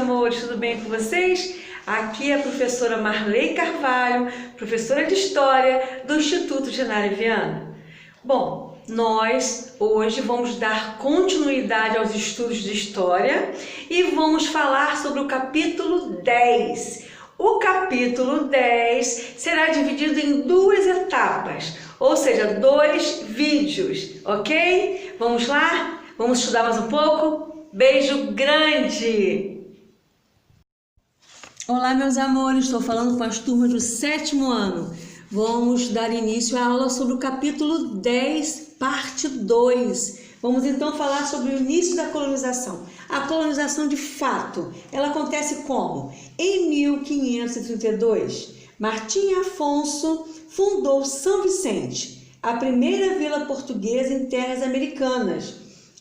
amores, tudo bem com vocês? Aqui é a professora Marley Carvalho, professora de História do Instituto Genário Viana. Bom, nós hoje vamos dar continuidade aos estudos de História e vamos falar sobre o capítulo 10. O capítulo 10 será dividido em duas etapas, ou seja, 2 vídeos, ok? Vamos lá? Vamos estudar mais um pouco? Beijo grande! Olá, meus amores, estou falando com as turmas do 7º ano. Vamos dar início à aula sobre o capítulo 10, parte 2. Vamos então falar sobre o início da colonização. A colonização de fato, ela acontece como? Em 1532, Martim Afonso fundou São Vicente, a primeira vila portuguesa em terras americanas,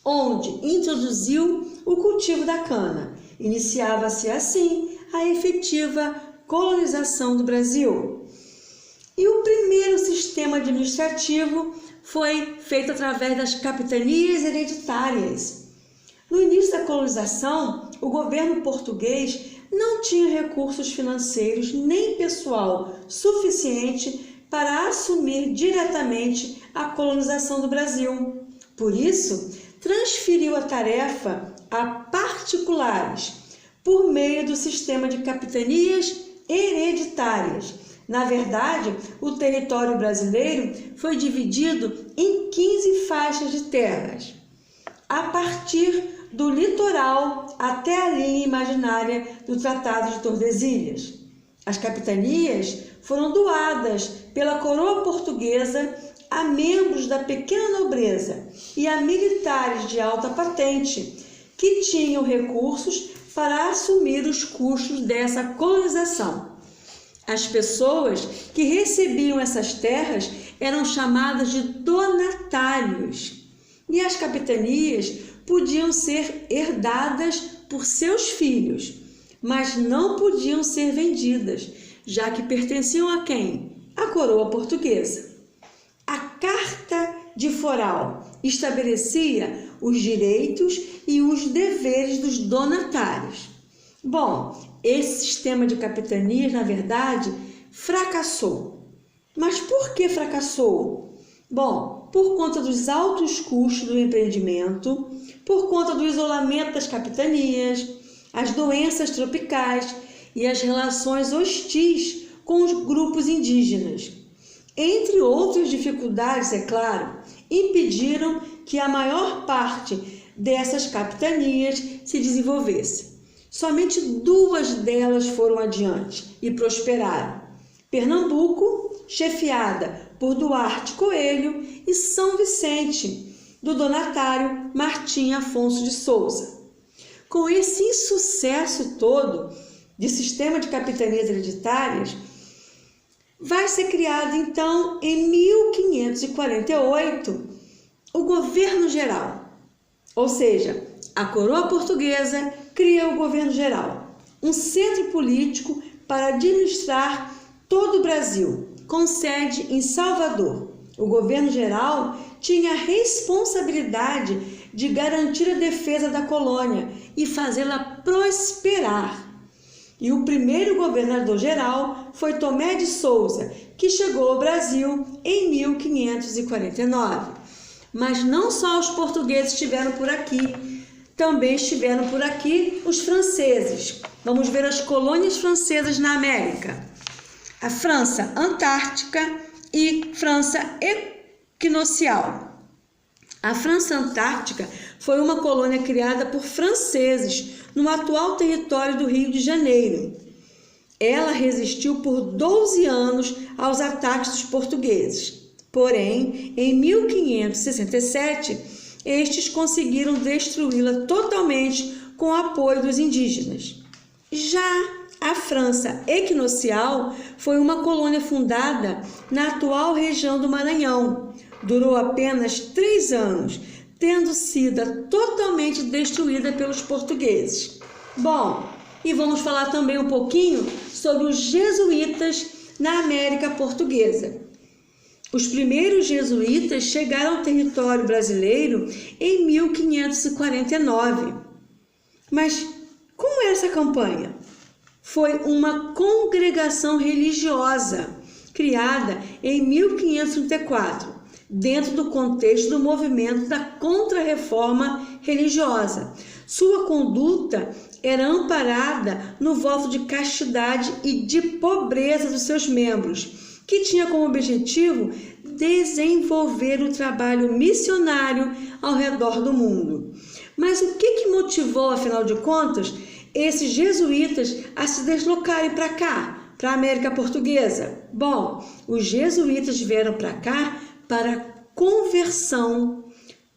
onde introduziu o cultivo da cana. Iniciava-se assim a efetiva colonização do Brasil. E o primeiro sistema administrativo foi feito através das capitanias hereditárias. No início da colonização, o governo português não tinha recursos financeiros nem pessoal suficiente para assumir diretamente a colonização do Brasil. Por isso, transferiu a tarefa a particulares por meio do sistema de capitanias hereditárias. Na verdade, o território brasileiro foi dividido em 15 faixas de terras, a partir do litoral até a linha imaginária do Tratado de Tordesilhas. As capitanias foram doadas pela coroa portuguesa a membros da pequena nobreza e a militares de alta patente, que tinham recursos para assumir os custos dessa colonização. As pessoas que recebiam essas terras eram chamadas de donatários, e as capitanias podiam ser herdadas por seus filhos, mas não podiam ser vendidas, já que pertenciam a quem? A coroa portuguesa. A Carta de Foral estabelecia os direitos e os deveres dos donatários. Bom, esse sistema de capitanias, na verdade, fracassou. Mas por que fracassou? Bom, por conta dos altos custos do empreendimento, por conta do isolamento das capitanias, as doenças tropicais e as relações hostis com os grupos indígenas. Entre outras dificuldades, é claro, impediram que a maior parte dessas capitanias se desenvolvesse. Somente 2 delas foram adiante e prosperaram: Pernambuco, chefiada por Duarte Coelho, e São Vicente, do donatário Martim Afonso de Souza. Com esse insucesso todo de sistema de capitanias hereditárias, vai ser criado então em 1548 o governo geral, ou seja, a coroa portuguesa cria o governo geral, um centro político para administrar todo o Brasil, com sede em Salvador. O governo geral tinha a responsabilidade de garantir a defesa da colônia e fazê-la prosperar. E o primeiro governador-geral foi Tomé de Souza, que chegou ao Brasil em 1549. Mas não só os portugueses estiveram por aqui, também estiveram por aqui os franceses. Vamos ver as colônias francesas na América: a França Antártica e França Equinocial. A França Antártica foi uma colônia criada por franceses no atual território do Rio de Janeiro. Ela resistiu por 12 anos aos ataques dos portugueses. Porém, em 1567, estes conseguiram destruí-la totalmente com o apoio dos indígenas. Já a França Equinocial foi uma colônia fundada na atual região do Maranhão. Durou apenas 3 anos, tendo sido totalmente destruída pelos portugueses. Bom, e vamos falar também um pouquinho sobre os jesuítas na América Portuguesa. Os primeiros jesuítas chegaram ao território brasileiro em 1549. Mas como era essa campanha? Foi uma congregação religiosa criada em 1534, dentro do contexto do movimento da Contra-Reforma religiosa. Sua conduta era amparada no voto de castidade e de pobreza dos seus membros, que tinha como objetivo desenvolver o trabalho missionário ao redor do mundo. Mas o que motivou, afinal de contas, esses jesuítas a se deslocarem para cá, para a América Portuguesa? Bom, os jesuítas vieram para cá para conversão,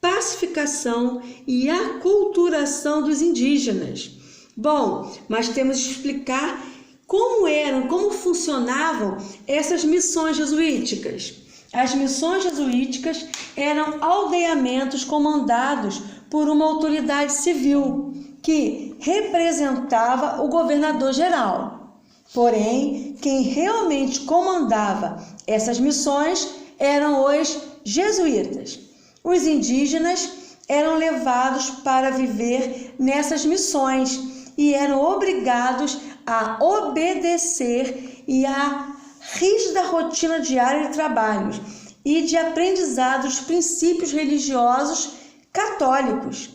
pacificação e aculturação dos indígenas. Bom, mas temos que explicar como funcionavam essas missões jesuíticas. As missões jesuíticas eram aldeamentos comandados por uma autoridade civil que representava o governador geral. Porém, quem realmente comandava essas missões eram os jesuítas. Os indígenas eram levados para viver nessas missões e eram obrigados a obedecer e a rígida rotina diária de trabalhos e de aprendizado dos princípios religiosos católicos.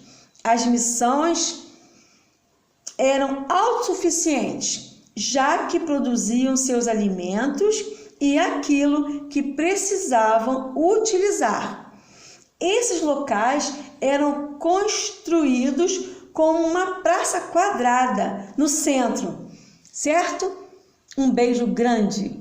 As missões eram autossuficientes, já que produziam seus alimentos e aquilo que precisavam utilizar. Esses locais eram construídos com uma praça quadrada no centro, certo? Um beijo grande.